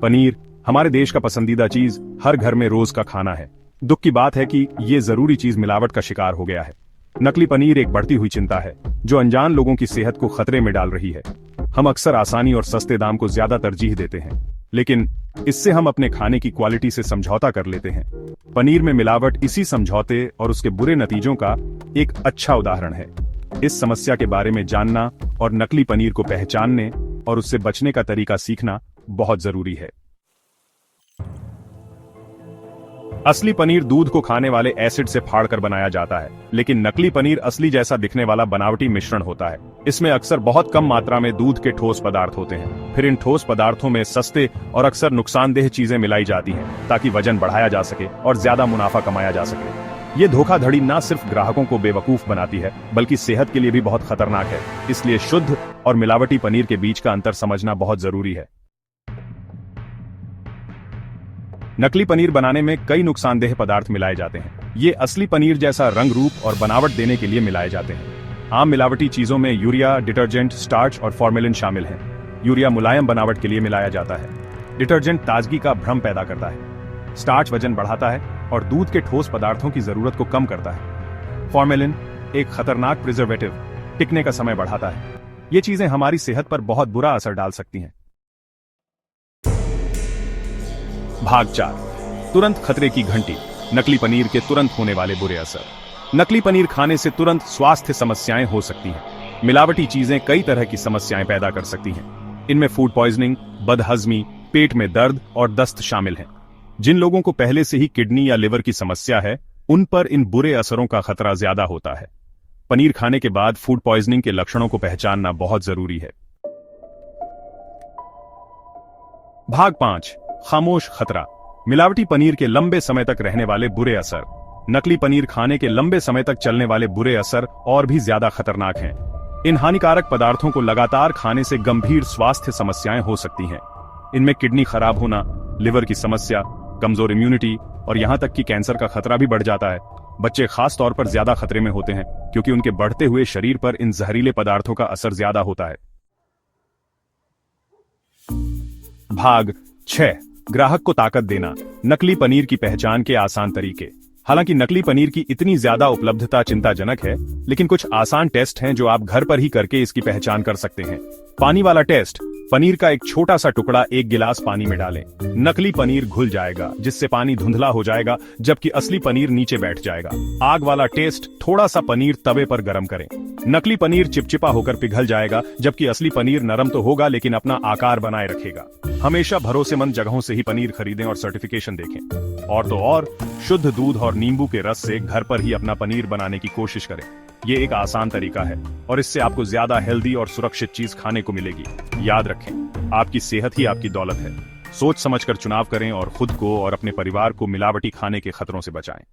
पनीर हमारे देश का पसंदीदा चीज, हर घर में रोज का खाना है। दुख की बात है कि ये जरूरी चीज मिलावट का शिकार हो गया है। नकली पनीर एक बढ़ती हुई चिंता है जो अनजान लोगों की सेहत को खतरे में डाल रही है। हम अक्सर आसानी और सस्ते दाम को ज्यादा तरजीह देते हैं, लेकिन इससे हम अपने खाने की क्वालिटी से समझौता कर लेते हैं। पनीर में मिलावट इसी समझौते और उसके बुरे नतीजों का एक अच्छा उदाहरण है। इस समस्या के बारे में जानना और नकली पनीर को पहचानने और उससे बचने का तरीका सीखना बहुत जरूरी है। असली पनीर दूध को खाने वाले एसिड से फाड़कर बनाया जाता है, लेकिन नकली पनीर असली जैसा दिखने वाला बनावटी मिश्रण होता है। इसमें अक्सर बहुत कम मात्रा में दूध के ठोस पदार्थ होते हैं। फिर इन ठोस पदार्थों में सस्ते और अक्सर नुकसानदेह चीजें मिलाई जाती हैं ताकि वजन बढ़ाया जा सके और ज्यादा मुनाफा कमाया जा सके। ये धोखाधड़ी न सिर्फ ग्राहकों को बेवकूफ बनाती है, बल्कि सेहत के लिए भी बहुत खतरनाक है। इसलिए शुद्ध और मिलावटी पनीर के बीच का अंतर समझना बहुत जरूरी है। नकली पनीर बनाने में कई नुकसानदेह पदार्थ मिलाए जाते हैं। ये असली पनीर जैसा रंग, रूप और बनावट देने के लिए मिलाए जाते हैं। आम मिलावटी चीजों में यूरिया, डिटर्जेंट, स्टार्च और फॉर्मेलिन शामिल हैं। यूरिया मुलायम बनावट के लिए मिलाया जाता है। डिटर्जेंट ताजगी का भ्रम पैदा करता है। स्टार्च वजन बढ़ाता है और दूध के ठोस पदार्थों की जरूरत को कम करता है। फॉर्मेलिन एक खतरनाक प्रिजर्वेटिव, टिकने का समय बढ़ाता है। ये चीजें हमारी सेहत पर बहुत बुरा असर डाल सकती हैं। भाग 4, तुरंत खतरे की घंटी। नकली पनीर के तुरंत होने वाले बुरे असर। नकली पनीर खाने से तुरंत स्वास्थ्य समस्याएं हो सकती हैं। मिलावटी चीजें कई तरह की समस्याएं पैदा कर सकती हैं। इनमें फूड पॉइजनिंग, बदहजमी, पेट में दर्द और दस्त शामिल हैं। जिन लोगों को पहले से ही किडनी या लिवर की समस्या है, उन पर इन बुरे असरों का खतरा ज्यादा होता है। पनीर खाने के बाद फूड पॉइजनिंग के लक्षणों को पहचानना बहुत जरूरी है। भाग 5, खामोश खतरा। मिलावटी पनीर के लंबे समय तक रहने वाले बुरे असर। नकली पनीर खाने के लंबे समय तक चलने वाले बुरे असर और भी ज्यादा खतरनाक हैं। इन हानिकारक पदार्थों को लगातार खाने से गंभीर स्वास्थ्य समस्याएं हो सकती हैं। इनमें किडनी खराब होना, लिवर की समस्या, कमजोर इम्यूनिटी और यहां तक कि कैंसर का खतरा भी बढ़ जाता है। बच्चे खास तौर पर ज्यादा खतरे में होते हैं क्योंकि उनके बढ़ते हुए शरीर पर इन जहरीले पदार्थों का असर ज्यादा होता है। भाग 6, ग्राहक को ताकत देना। नकली पनीर की पहचान के आसान तरीके। हालांकि नकली पनीर की इतनी ज्यादा उपलब्धता चिंताजनक है, लेकिन कुछ आसान टेस्ट हैं जो आप घर पर ही करके इसकी पहचान कर सकते हैं। पानी वाला टेस्ट। पनीर का एक छोटा सा टुकड़ा एक गिलास पानी में डालें। नकली पनीर घुल जाएगा, जिससे पानी धुंधला हो जाएगा, जबकि असली पनीर नीचे बैठ जाएगा। आग वाला टेस्ट। थोड़ा सा पनीर तवे पर गर्म करें। नकली पनीर चिपचिपा होकर पिघल जाएगा, जबकि असली पनीर नरम तो होगा लेकिन अपना आकार बनाए रखेगा। हमेशा भरोसेमंद जगहों से ही पनीर खरीदें और सर्टिफिकेशन देखें। और तो और, शुद्ध दूध और नींबू के रस से घर पर ही अपना पनीर बनाने की कोशिश करें। ये एक आसान तरीका है और इससे आपको ज्यादा हेल्दी और सुरक्षित चीज खाने को मिलेगी। याद रखें, आपकी सेहत ही आपकी दौलत है। सोच समझकर चुनाव करें और खुद को और अपने परिवार को मिलावटी खाने के खतरों से बचाएं।